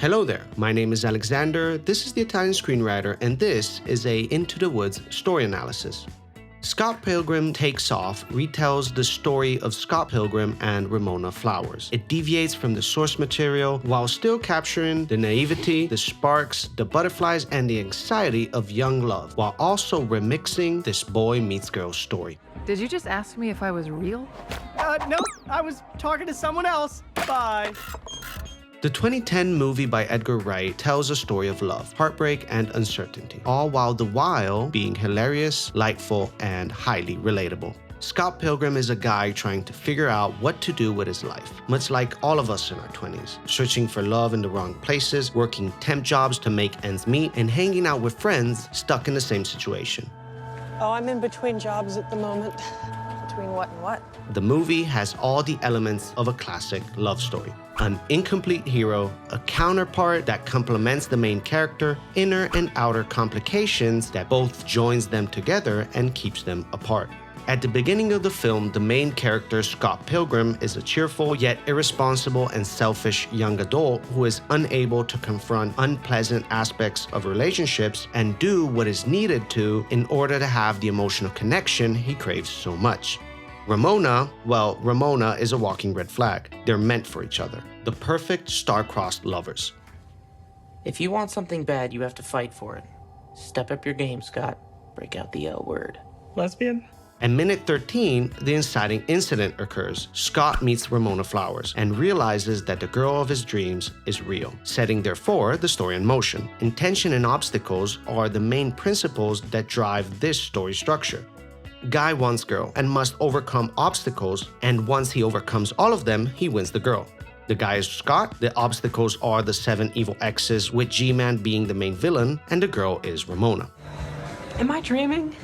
Hello there, my name is Alexander, this is the Italian Screenwriter, and this is a Into the Woods story analysis. Scott Pilgrim Takes Off retells the story of Scott Pilgrim and Ramona Flowers. It deviates from the source material while still capturing the naivety, the sparks, the butterflies, and the anxiety of young love, while also remixing this boy meets girl story. Did you just ask me if I was real? No, I was talking to someone else. Bye. The 2010 movie by Edgar Wright tells a story of love, heartbreak, and uncertainty, all while being hilarious, lightful, and highly relatable. Scott Pilgrim is a guy trying to figure out what to do with his life, much like all of us in our 20s, searching for love in the wrong places, working temp jobs to make ends meet, and hanging out with friends stuck in the same situation. Oh, I'm in between jobs at the moment. Between what and what? The movie has all the elements of a classic love story. An incomplete hero, a counterpart that complements the main character, inner and outer complications that both joins them together and keeps them apart. At the beginning of the film, the main character, Scott Pilgrim, is a cheerful yet irresponsible and selfish young adult who is unable to confront unpleasant aspects of relationships and do what is needed to in order to have the emotional connection he craves so much. Ramona is a walking red flag. They're meant for each other. The perfect star-crossed lovers. If you want something bad, you have to fight for it. Step up your game, Scott. Break out the L word. Lesbian? At minute 13, the inciting incident occurs. Scott meets Ramona Flowers and realizes that the girl of his dreams is real, setting therefore the story in motion. Intention and obstacles are the main principles that drive this story structure. Guy wants girl and must overcome obstacles, and once he overcomes all of them, he wins the girl. The guy is Scott, the obstacles are the 7 evil exes, with G-Man being the main villain, and the girl is Ramona. Am I dreaming?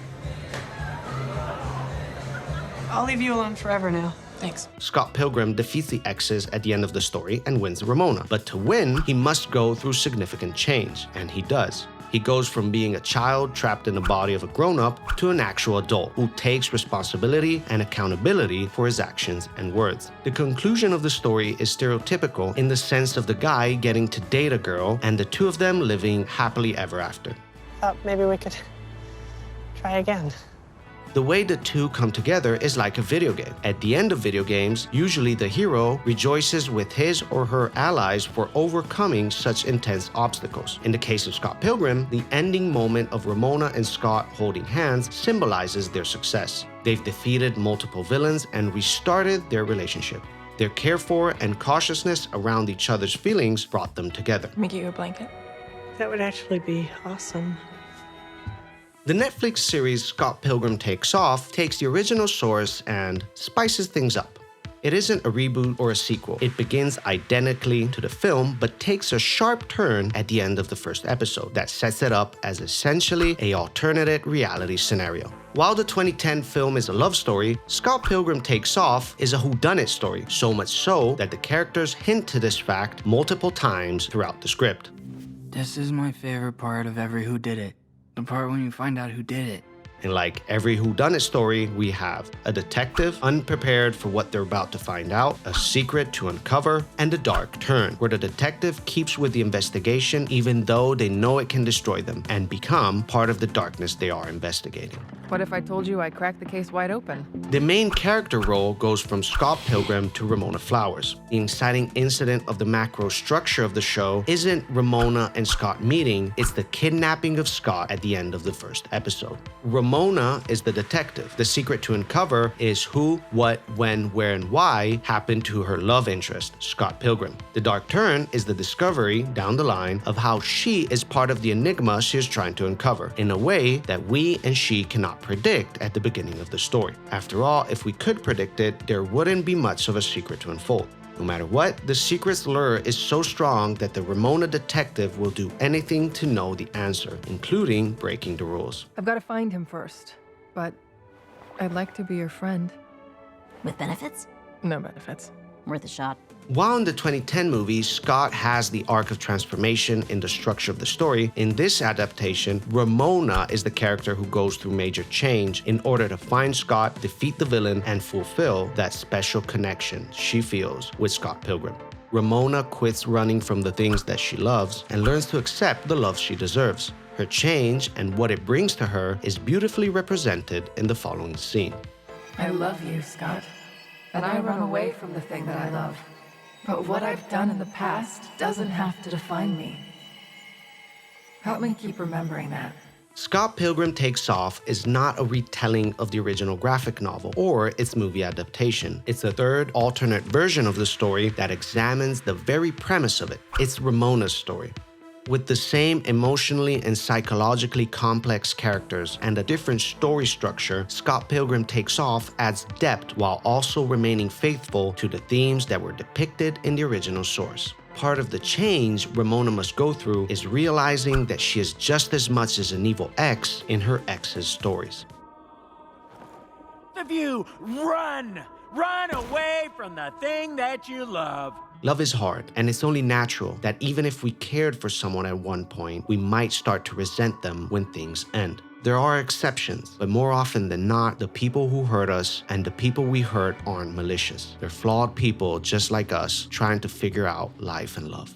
I'll leave you alone forever now. Thanks. Scott Pilgrim defeats the exes at the end of the story and wins Ramona. But to win, he must go through significant change, and he does. He goes from being a child trapped in the body of a grown-up to an actual adult who takes responsibility and accountability for his actions and words. The conclusion of the story is stereotypical in the sense of the guy getting to date a girl and the two of them living happily ever after. Thought maybe we could try again. The way the two come together is like a video game. At the end of video games, usually the hero rejoices with his or her allies for overcoming such intense obstacles. In the case of Scott Pilgrim, the ending moment of Ramona and Scott holding hands symbolizes their success. They've defeated multiple villains and restarted their relationship. Their care for and cautiousness around each other's feelings brought them together. Let me get you a blanket. That would actually be awesome. The Netflix series Scott Pilgrim Takes Off takes the original source and spices things up. It isn't a reboot or a sequel. It begins identically to the film, but takes a sharp turn at the end of the first episode that sets it up as essentially an alternative reality scenario. While the 2010 film is a love story, Scott Pilgrim Takes Off is a whodunit story, so much so that the characters hint to this fact multiple times throughout the script. This is my favorite part of every whodunit. The part when you find out who did it. And like every whodunit story, we have a detective unprepared for what they're about to find out, a secret to uncover, and a dark turn, where the detective keeps with the investigation even though they know it can destroy them and become part of the darkness they are investigating. What if I told you I cracked the case wide open? The main character role goes from Scott Pilgrim to Ramona Flowers. The inciting incident of the macro structure of the show isn't Ramona and Scott meeting, it's the kidnapping of Scott at the end of the first episode. Ramona is the detective. The secret to uncover is who, what, when, where, and why happened to her love interest, Scott Pilgrim. The dark turn is the discovery, down the line, of how she is part of the enigma she is trying to uncover, in a way that we and she cannot predict at the beginning of the story. After all, if we could predict it, there wouldn't be much of a secret to unfold. No matter what, the secret's lure is so strong that the Ramona detective will do anything to know the answer, including breaking the rules. I've got to find him first, but I'd like to be your friend. With benefits? No benefits. Worth a shot. While in the 2010 movie, Scott has the arc of transformation in the structure of the story, in this adaptation, Ramona is the character who goes through major change in order to find Scott, defeat the villain, and fulfill that special connection she feels with Scott Pilgrim. Ramona quits running from the things that she loves and learns to accept the love she deserves. Her change and what it brings to her is beautifully represented in the following scene. I love you, Scott, and I run away from the thing that I love. But what I've done in the past doesn't have to define me. Help me keep remembering that. Scott Pilgrim Takes Off is not a retelling of the original graphic novel or its movie adaptation. It's a third alternate version of the story that examines the very premise of it. It's Ramona's story. With the same emotionally and psychologically complex characters and a different story structure, Scott Pilgrim Takes Off adds depth while also remaining faithful to the themes that were depicted in the original source. Part of the change Ramona must go through is realizing that she is just as much as an evil ex in her ex's stories. Of you, run! Run away from the thing that you love. Love is hard, and it's only natural that even if we cared for someone at one point, we might start to resent them when things end. There are exceptions, but more often than not, the people who hurt us and the people we hurt aren't malicious. They're flawed people just like us, trying to figure out life and love.